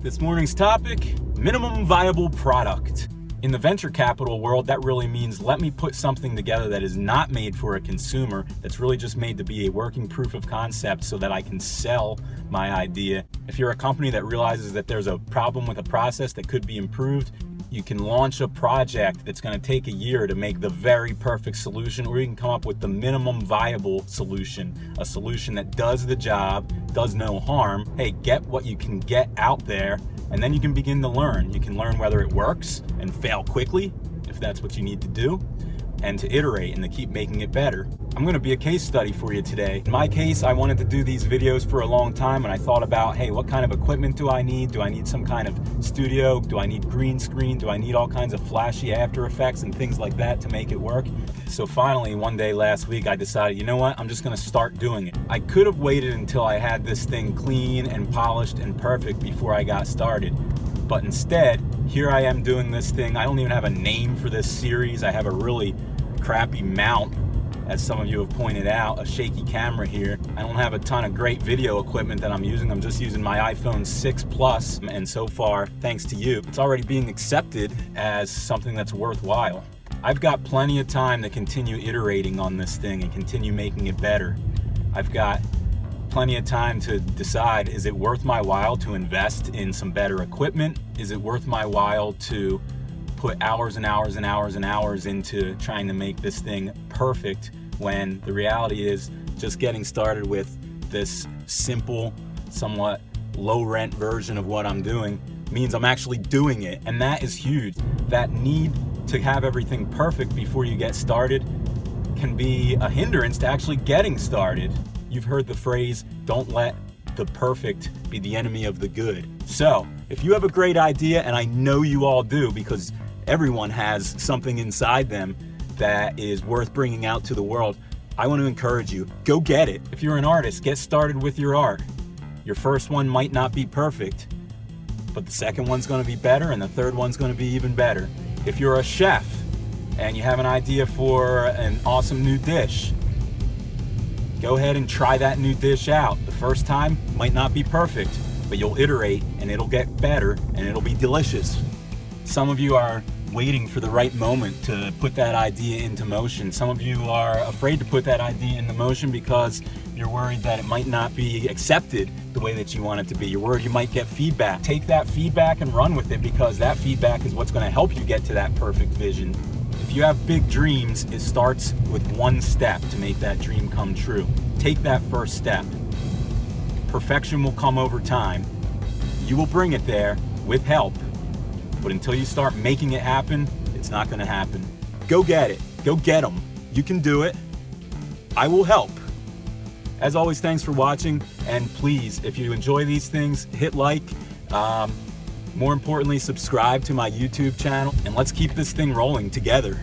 This morning's topic, minimum viable product. In the venture capital world, that really means let me put something together that is not made for a consumer, that's really just made to be a working proof of concept so that I can sell my idea. If you're a company that realizes that there's a problem with a process that could be improved, you can launch a project that's going to take a year to make the very perfect solution, or you can come up with the minimum viable solution, a solution that does the job, does no harm. Hey, get what you can get out there, and then you can begin to learn. You can learn whether it works and fail quickly, if that's what you need to do, and to iterate and to keep making it better. I'm going to be a case study for you today. In my case, I wanted to do these videos for a long time, and I thought about, hey, what kind of equipment do I need? Do I need some kind of studio? Do I need green screen? Do I need all kinds of flashy After Effects and things like that to make it work? So finally, one day last week, I decided, you know what? I'm just going to start doing it. I could have waited until I had this thing clean and polished and perfect before I got started. But instead, here I am doing this thing. I don't even have a name for this series. I have a really crappy mount, as some of you have pointed out, a shaky camera here. I don't have a ton of great video equipment that I'm using. I'm just using my iPhone 6 Plus, and so far, thanks to you, it's already being accepted as something that's worthwhile. I've got plenty of time to continue iterating on this thing and continue making it better. I've got plenty of time to decide, is it worth my while to invest in some better equipment? Is it worth my while to put hours and hours and hours and hours into trying to make this thing perfect, when the reality is just getting started with this simple, somewhat low rent version of what I'm doing means I'm actually doing it, and that is huge. That need to have everything perfect before you get started can be a hindrance to actually getting started. You've heard the phrase, don't let the perfect be the enemy of the good. So if you have a great idea, and I know you all do because everyone has something inside them that is worth bringing out to the world, I want to encourage you, go get it. If you're an artist, get started with your art. Your first one might not be perfect, but the second one's going to be better, and the third one's going to be even better. If you're a chef and you have an idea for an awesome new dish, go ahead and try that new dish out. The first time might not be perfect, but you'll iterate and it'll get better and it'll be delicious. Some of you are waiting for the right moment to put that idea into motion. Some of you are afraid to put that idea into motion because you're worried that it might not be accepted the way that you want it to be. You're worried you might get feedback. Take that feedback and run with it, because that feedback is what's going to help you get to that perfect vision. If you have big dreams, it starts with one step to make that dream come true. Take that first step. Perfection will come over time. You will bring it there with help. But until you start making it happen, it's not going to happen. Go get it. Go get them. You can do it. I will help. As always, thanks for watching. And please, if you enjoy these things, hit like. More importantly, subscribe to my YouTube channel. And let's keep this thing rolling together.